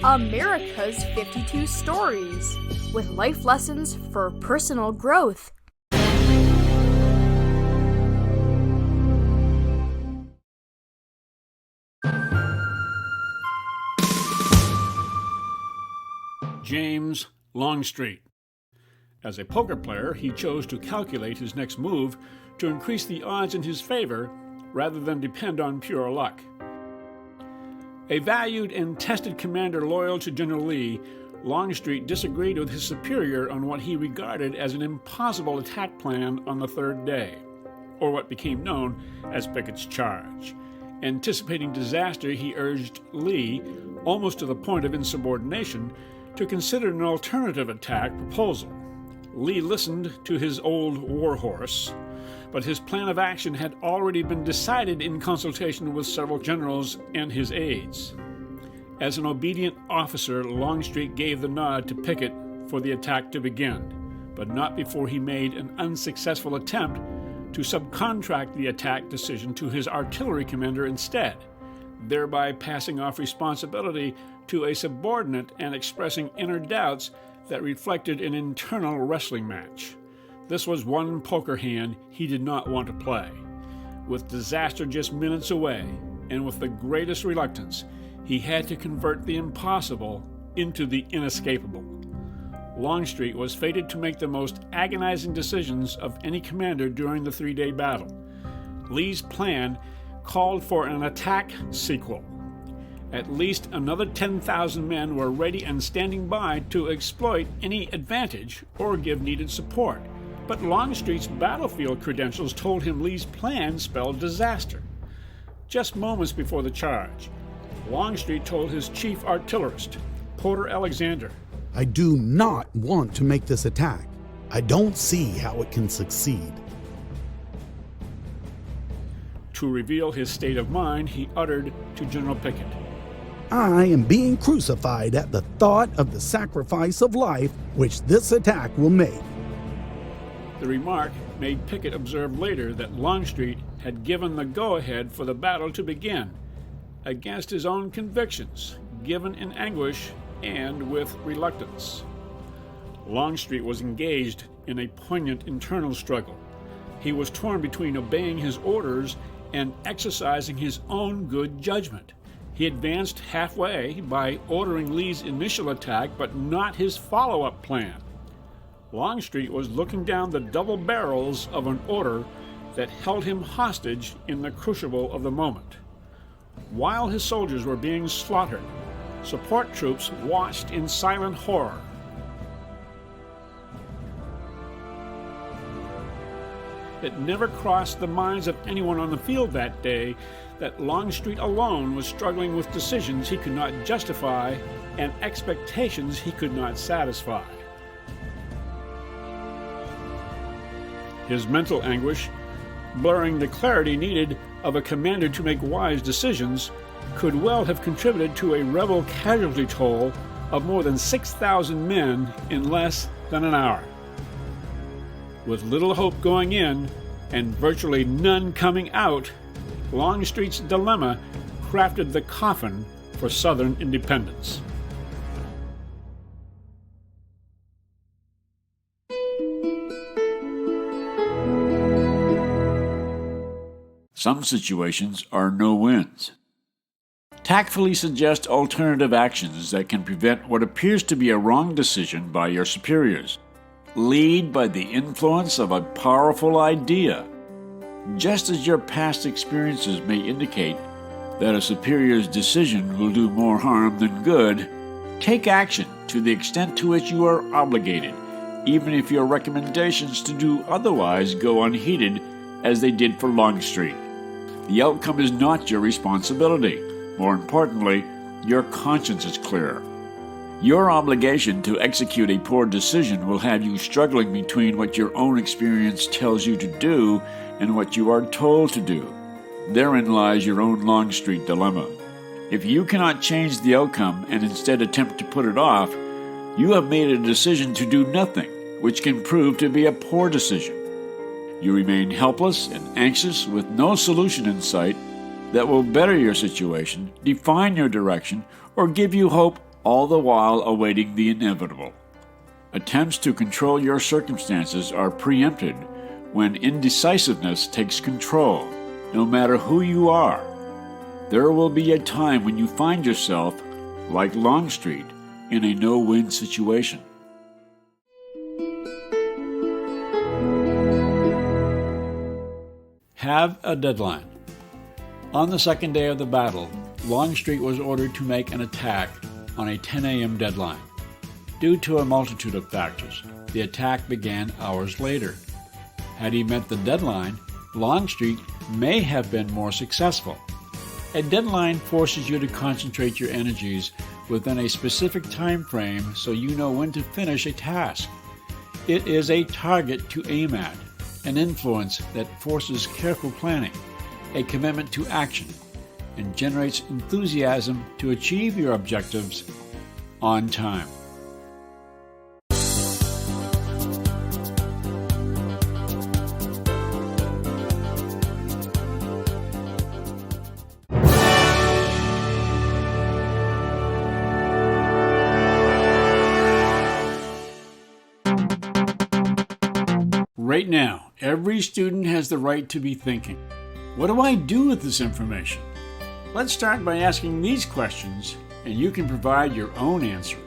America's 52 Stories, with life lessons for personal growth. James Longstreet. As a poker player, he chose to calculate his next move to increase the odds in his favor rather than depend on pure luck. A valued and tested commander loyal to General Lee, Longstreet disagreed with his superior on what he regarded as an impossible attack plan on the third day, or what became known as Pickett's Charge. Anticipating disaster, he urged Lee, almost to the point of insubordination, to consider an alternative attack proposal. Lee listened to his old warhorse, but his plan of action had already been decided in consultation with several generals and his aides. As an obedient officer, Longstreet gave the nod to Pickett for the attack to begin, but not before he made an unsuccessful attempt to subcontract the attack decision to his artillery commander instead, thereby passing off responsibility to a subordinate and expressing inner doubts that reflected an internal wrestling match. This was one poker hand he did not want to play. With disaster just minutes away, and with the greatest reluctance, he had to convert the impossible into the inescapable. Longstreet was fated to make the most agonizing decisions of any commander during the three-day battle. Lee's plan called for an attack sequel. At least another 10,000 men were ready and standing by to exploit any advantage or give needed support. But Longstreet's battlefield credentials told him Lee's plan spelled disaster. Just moments before the charge, Longstreet told his chief artillerist, Porter Alexander, "I do not want to make this attack. I don't see how it can succeed." To reveal his state of mind, he uttered to General Pickett, "I am being crucified at the thought of the sacrifice of life which this attack will make." The remark made Pickett observe later that Longstreet had given the go-ahead for the battle to begin, against his own convictions, given in anguish and with reluctance. Longstreet was engaged in a poignant internal struggle. He was torn between obeying his orders and exercising his own good judgment. He advanced halfway by ordering Lee's initial attack, but not his follow-up plan. Longstreet was looking down the double barrels of an order that held him hostage in the crucible of the moment. While his soldiers were being slaughtered, support troops watched in silent horror. It never crossed the minds of anyone on the field that day that Longstreet alone was struggling with decisions he could not justify and expectations he could not satisfy. His mental anguish, blurring the clarity needed of a commander to make wise decisions, could well have contributed to a rebel casualty toll of more than 6,000 men in less than an hour. With little hope going in and virtually none coming out, Longstreet's dilemma crafted the coffin for Southern independence. Some situations are no-wins. Tactfully suggest alternative actions that can prevent what appears to be a wrong decision by your superiors. Lead by the influence of a powerful idea. Just as your past experiences may indicate that a superior's decision will do more harm than good, take action to the extent to which you are obligated, even if your recommendations to do otherwise go unheeded as they did for Longstreet. The outcome is not your responsibility. More importantly, your conscience is clear. Your obligation to execute a poor decision will have you struggling between what your own experience tells you to do and what you are told to do. Therein lies your own Longstreet dilemma. If you cannot change the outcome and instead attempt to put it off, you have made a decision to do nothing, which can prove to be a poor decision. You remain helpless and anxious with no solution in sight that will better your situation, define your direction, or give you hope all the while awaiting the inevitable. Attempts to control your circumstances are preempted when indecisiveness takes control, no matter who you are. There will be a time when you find yourself, like Longstreet, in a no-win situation. Have a deadline. On the second day of the battle, Longstreet was ordered to make an attack on a 10 a.m. deadline. Due to a multitude of factors, the attack began hours later. Had he met the deadline, Longstreet may have been more successful. A deadline forces you to concentrate your energies within a specific time frame so you know when to finish a task. It is a target to aim at, an influence that forces careful planning, a commitment to action, and generates enthusiasm to achieve your objectives on time. Right now, every student has the right to be thinking, what do I do with this information? Let's start by asking these questions, and you can provide your own answer.